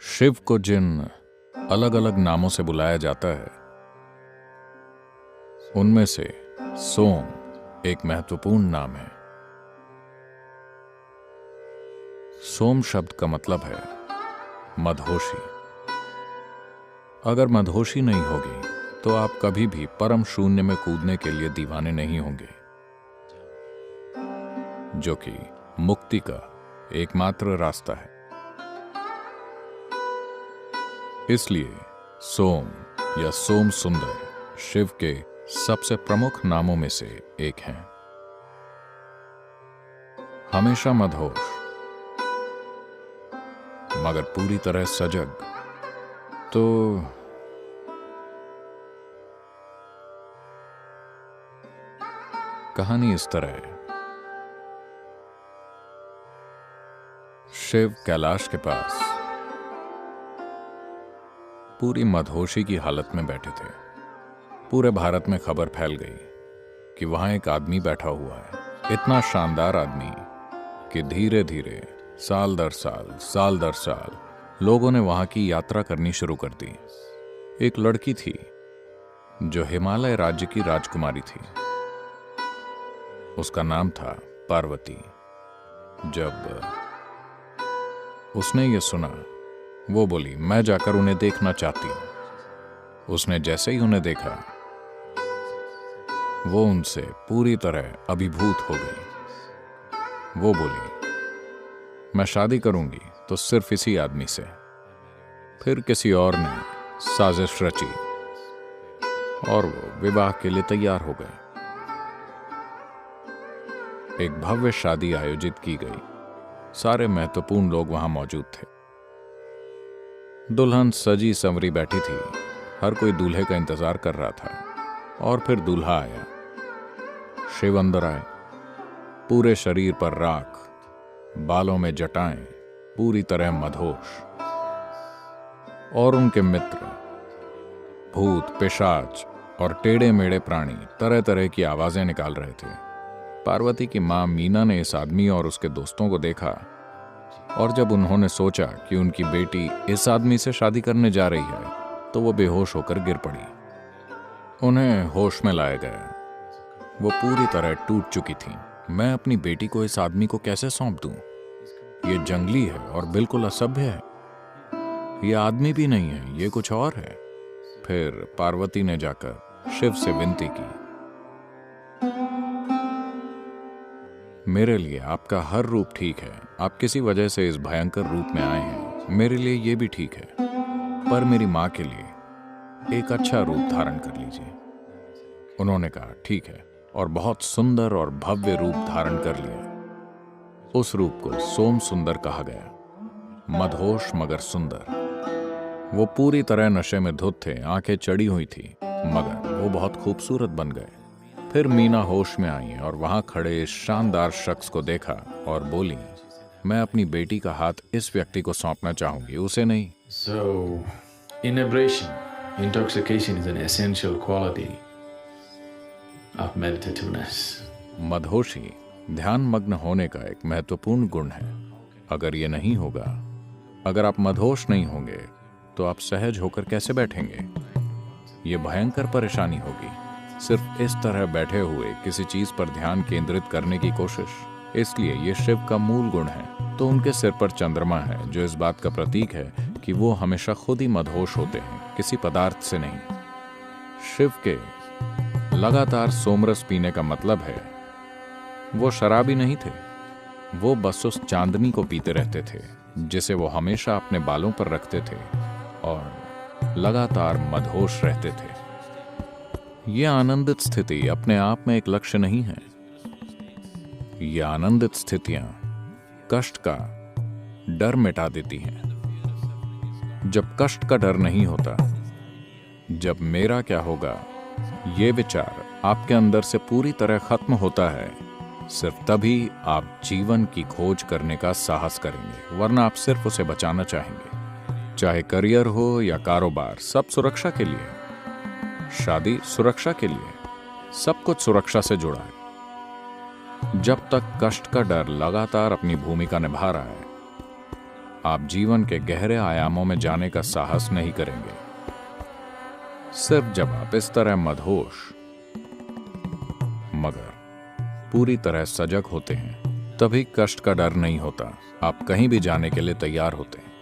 शिव को जिन अलग अलग नामों से बुलाया जाता है, उनमें से सोम एक महत्वपूर्ण नाम है। सोम शब्द का मतलब है मदहोशी। अगर मदहोशी नहीं होगी तो आप कभी भी परम शून्य में कूदने के लिए दीवाने नहीं होंगे, जो कि मुक्ति का एकमात्र रास्ता है। इसलिए सोम या सोम सुंदर शिव के सबसे प्रमुख नामों में से एक हैं। हमेशा मदहोश मगर पूरी तरह सजग, तो कहानी इस तरह है। शिव कैलाश के पास पूरी मदहोशी की हालत में बैठे थे। पूरे भारत में खबर फैल गई कि वहां एक आदमी बैठा हुआ है, इतना शानदार आदमी कि धीरे धीरे साल दर साल लोगों ने वहां की यात्रा करनी शुरू कर दी। एक लड़की थी जो हिमालय राज्य की राजकुमारी थी। उसका नाम था पार्वती। जब उसने ये सुना, वो बोली, मैं जाकर उन्हें देखना चाहती हूं। उसने जैसे ही उन्हें देखा, वो उनसे पूरी तरह अभिभूत हो गई। वो बोली, मैं शादी करूंगी तो सिर्फ इसी आदमी से। फिर किसी और ने साजिश रची और वो विवाह के लिए तैयार हो गए। एक भव्य शादी आयोजित की गई। सारे महत्वपूर्ण लोग वहां मौजूद थे। दुल्हन सजी संवरी बैठी थी। हर कोई दूल्हे का इंतजार कर रहा था। और फिर दूल्हा आया। शिव अंदर आए। पूरे शरीर पर राख, बालों में जटाएं, पूरी तरह मदहोश। और उनके मित्र भूत, पिशाच और टेढ़े मेढ़े प्राणी तरह तरह की आवाजें निकाल रहे थे। पार्वती की मां मीना ने इस आदमी और उसके दोस्तों को देखा, और जब उन्होंने सोचा कि उनकी बेटी इस आदमी से शादी करने जा रही है, तो वो बेहोश होकर गिर पड़ी। उन्हें होश में लाया गया। वो पूरी तरह टूट चुकी थी। मैं अपनी बेटी को इस आदमी को कैसे सौंप दूं? ये जंगली है और बिल्कुल असभ्य है। ये आदमी भी नहीं है, ये कुछ और है। फिर पार्वती ने जाकर शिव से विनती की, मेरे लिए आपका हर रूप ठीक है। आप किसी वजह से इस भयंकर रूप में आए हैं, मेरे लिए ये भी ठीक है, पर मेरी मां के लिए एक अच्छा रूप धारण कर लीजिए। उन्होंने कहा, ठीक है, और बहुत सुंदर और भव्य रूप धारण कर लिया। उस रूप को सोम सुंदर कहा गया। मदहोश मगर सुंदर। वो पूरी तरह नशे में धुत थे, आंखें चढ़ी हुई थी, मगर वो बहुत खूबसूरत बन गए। फिर मीना होश में आई और वहां खड़े इस शानदार शख्स को देखा और बोली, मैं अपनी बेटी का हाथ इस व्यक्ति को सौंपना चाहूंगी, उसे नहीं। So, inebriation, intoxication is an essential quality of meditativeness. मदहोशी ध्यान मग्न होने का एक महत्वपूर्ण गुण है। अगर ये नहीं होगा, अगर आप मदहोश नहीं होंगे, तो आप सहज होकर कैसे बैठेंगे? ये भयंकर परेशानी होगी। सिर्फ इस तरह बैठे हुए किसी चीज पर ध्यान केंद्रित करने की कोशिश। इसलिए ये शिव का मूल गुण है। तो उनके सिर पर चंद्रमा है, जो इस बात का प्रतीक है कि वो हमेशा खुद ही मदहोश होते हैं, किसी पदार्थ से नहीं। शिव के लगातार सोमरस पीने का मतलब है वो शराबी नहीं थे। वो बस उस चांदनी को पीते रहते थे, जिसे वो हमेशा अपने बालों पर रखते थे, और लगातार मदहोश रहते थे। ये आनंदित स्थिति अपने आप में एक लक्ष्य नहीं है। ये आनंदित स्थितियां कष्ट का डर मिटा देती हैं। जब कष्ट का डर नहीं होता, जब मेरा क्या होगा ये विचार आपके अंदर से पूरी तरह खत्म होता है, सिर्फ तभी आप जीवन की खोज करने का साहस करेंगे, वरना आप सिर्फ उसे बचाना चाहेंगे। चाहे करियर हो या कारोबार, सब सुरक्षा के लिए। शादी सुरक्षा के लिए। सब कुछ सुरक्षा से जुड़ा है। जब तक कष्ट का डर लगातार अपनी भूमिका निभा रहा है, आप जीवन के गहरे आयामों में जाने का साहस नहीं करेंगे। सिर्फ जब आप इस तरह मदहोश मगर पूरी तरह सजग होते हैं, तभी कष्ट का डर नहीं होता। आप कहीं भी जाने के लिए तैयार होते हैं।